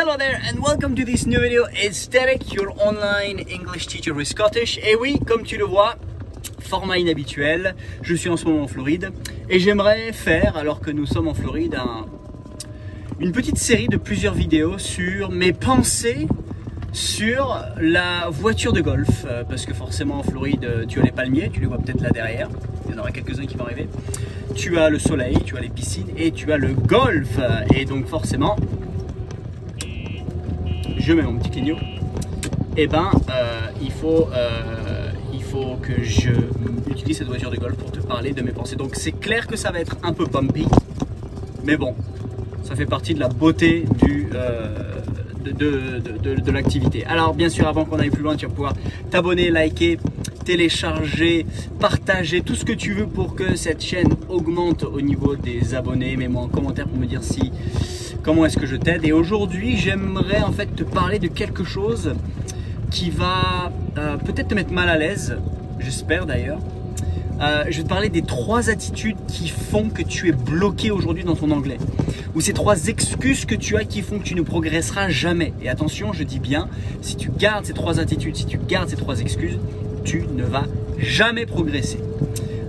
Hello there and welcome to this new video. It's Derek, your online English teacher with Scottish. Et oui, comme tu le vois, format inhabituel, je suis en ce moment en Floride et j'aimerais faire, alors que nous sommes en Floride, une petite série de plusieurs vidéos sur mes pensées sur la voiture de golf, parce que forcément en Floride tu as les palmiers, tu les vois peut-être là derrière, il y en aura quelques-uns qui vont arriver, tu as le soleil, tu as les piscines et tu as le golf, et donc forcément je mets mon petit clignot, et ben il faut que je utilise cette voiture de golf pour te parler de mes pensées. Donc c'est clair que ça va être un peu bumpy, mais bon, ça fait partie de la beauté de l'activité. Alors bien sûr, avant qu'on aille plus loin, tu vas pouvoir t'abonner, liker, télécharger, partager, tout ce que tu veux pour que cette chaîne augmente au niveau des abonnés. Mets-moi en commentaire pour me dire comment est-ce que je t'aide. Et aujourd'hui, j'aimerais en fait te parler de quelque chose qui va peut-être te mettre mal à l'aise, j'espère d'ailleurs. Je vais te parler des 3 attitudes qui font que tu es bloqué aujourd'hui dans ton anglais, ou ces 3 excuses que tu as qui font que tu ne progresseras jamais. Et attention, je dis bien, si tu gardes ces 3 attitudes, si tu gardes ces 3 excuses, tu ne vas jamais progresser.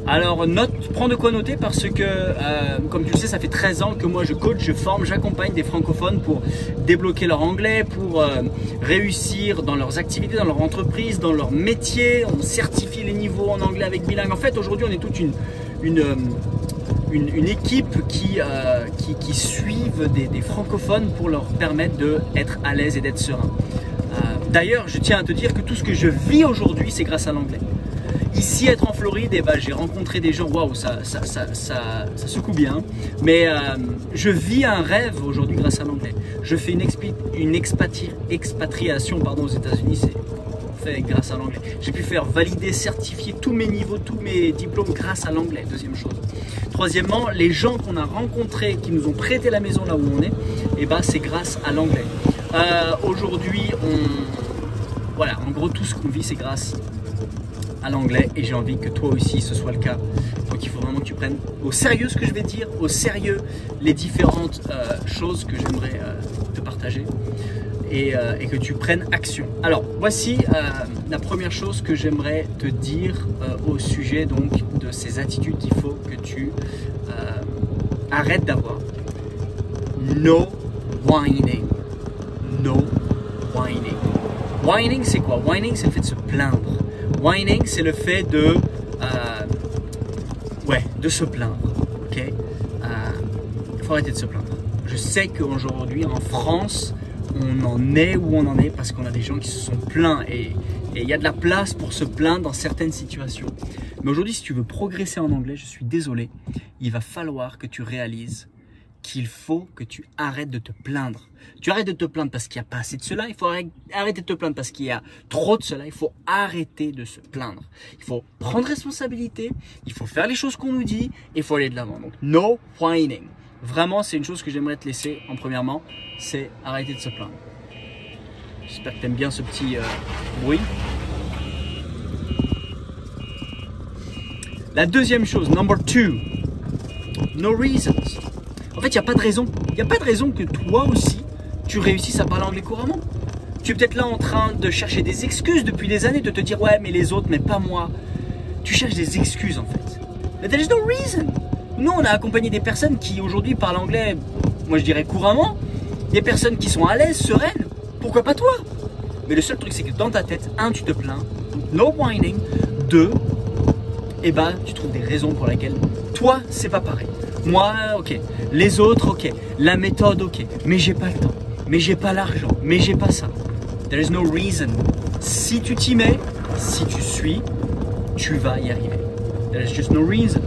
Alors prends de quoi noter, parce que comme tu le sais, ça fait 13 ans que moi je coach, je forme, j'accompagne des francophones pour débloquer leur anglais, pour réussir dans leurs activités, dans leur entreprise, dans leur métier. On certifie les niveaux en anglais avec bilingue. En fait, aujourd'hui, on est toute une équipe qui suivent des francophones pour leur permettre d'être à l'aise et d'être serein. D'ailleurs, je tiens à te dire que tout ce que je vis aujourd'hui, c'est grâce à l'anglais. Ici, être en Floride, eh ben, j'ai rencontré des gens, waouh, ça secoue bien. Mais je vis un rêve aujourd'hui grâce à l'anglais. Je fais une expatriation aux États-Unis, c'est fait grâce à l'anglais. J'ai pu faire valider, certifier tous mes niveaux, tous mes diplômes grâce à l'anglais, deuxième chose. Troisièmement, les gens qu'on a rencontrés, qui nous ont prêté la maison là où on est, eh ben, c'est grâce à l'anglais. Aujourd'hui, voilà, en gros, tout ce qu'on vit, c'est grâce à l'anglais, et j'ai envie que toi aussi ce soit le cas. Donc il faut vraiment que tu prennes au sérieux ce que je vais te dire, au sérieux les différentes choses que j'aimerais te partager, et que tu prennes action. Alors voici la première chose que j'aimerais te dire au sujet donc de ces attitudes qu'il faut que tu arrêtes d'avoir. No whining. No whining. Whining, c'est quoi? Whining, c'est le fait de se plaindre. Whining, c'est le fait de se plaindre, ok? Il faut arrêter de se plaindre. Je sais qu'aujourd'hui, en France, on en est où on en est parce qu'on a des gens qui se sont plaints, et il y a de la place pour se plaindre dans certaines situations. Mais aujourd'hui, si tu veux progresser en anglais, je suis désolé, il va falloir que tu réalises qu'il faut que tu arrêtes de te plaindre. Tu arrêtes de te plaindre parce qu'il n'y a pas assez de cela, il faut arrêter de te plaindre parce qu'il y a trop de cela, il faut arrêter de se plaindre. Il faut prendre responsabilité, il faut faire les choses qu'on nous dit, et il faut aller de l'avant. Donc, no whining. Vraiment, c'est une chose que j'aimerais te laisser en premièrement, c'est arrêter de se plaindre. J'espère que tu aimes bien ce petit bruit. La deuxième chose, number 2, no reasons. En fait, il n'y a pas de raison. Il n'y a pas de raison que toi aussi, tu réussisses à parler anglais couramment. Tu es peut-être là en train de chercher des excuses depuis des années, de te dire « ouais, mais les autres, mais pas moi ». Tu cherches des excuses en fait. Mais there is no reason. Nous, on a accompagné des personnes qui aujourd'hui parlent anglais, moi je dirais couramment, des personnes qui sont à l'aise, sereines. Pourquoi pas toi? Mais le seul truc, c'est que dans ta tête, 1, tu te plains, no whining, 2, eh ben, tu trouves des raisons pour lesquelles toi, c'est pas pareil. Moi, ok. Les autres, ok. La méthode, ok. Mais j'ai pas le temps. Mais j'ai pas l'argent. Mais j'ai pas ça. There is no reason. Si tu t'y mets, si tu suis, tu vas y arriver. There is just no reason.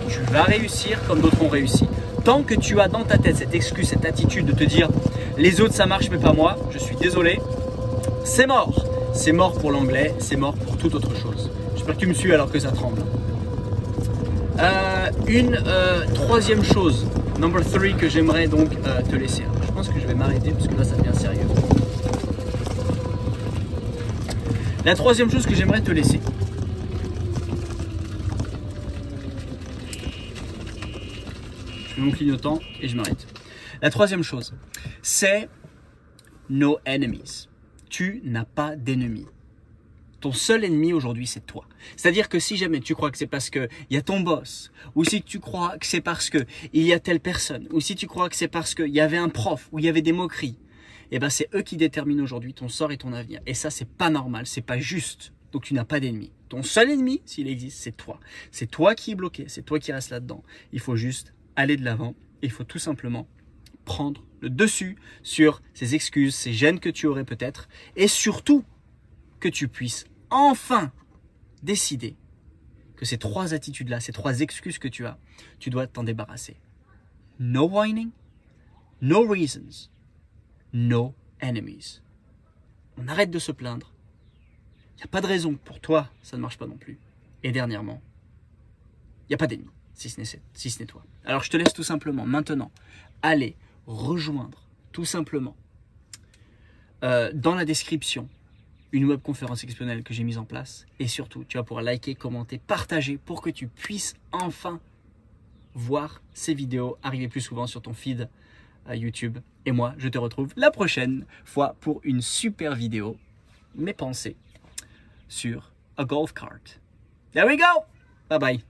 Tu vas réussir comme d'autres ont réussi. Tant que tu as dans ta tête cette excuse, cette attitude de te dire les autres ça marche mais pas moi, je suis désolé, c'est mort. C'est mort pour l'anglais, c'est mort pour toute autre chose. J'espère que tu me suis alors que ça tremble. Troisième chose, number 3, que j'aimerais donc te laisser. Je pense que je vais m'arrêter parce que là ça devient sérieux. La troisième chose que j'aimerais te laisser. Je fais mon clignotant et je m'arrête. La troisième chose, c'est no enemies. Tu n'as pas d'ennemis. Ton seul ennemi aujourd'hui, c'est toi. C'est-à-dire que si jamais tu crois que c'est parce qu'il y a ton boss, ou si tu crois que c'est parce qu'il y a telle personne, ou si tu crois que c'est parce qu'il y avait un prof, ou il y avait des moqueries, eh ben c'est eux qui déterminent aujourd'hui ton sort et ton avenir. Et ça, c'est pas normal, c'est pas juste. Donc tu n'as pas d'ennemi. Ton seul ennemi, s'il existe, c'est toi. C'est toi qui es bloqué, c'est toi qui restes là-dedans. Il faut juste aller de l'avant. Il faut tout simplement prendre le dessus sur ces excuses, ces gênes que tu aurais peut-être, et surtout que tu puisses enfin décider que ces trois attitudes-là, ces trois excuses que tu as, tu dois t'en débarrasser. No whining, no reasons, no enemies. On arrête de se plaindre. Il n'y a pas de raison pour toi, ça ne marche pas non plus. Et dernièrement, il n'y a pas d'ennemi, si ce n'est toi. Alors je te laisse tout simplement maintenant aller rejoindre tout simplement dans la description une webconférence exceptionnelle que j'ai mise en place. Et surtout, tu vas pouvoir liker, commenter, partager pour que tu puisses enfin voir ces vidéos arriver plus souvent sur ton feed YouTube. Et moi, je te retrouve la prochaine fois pour une super vidéo, mes pensées sur a golf cart. There we go! Bye bye!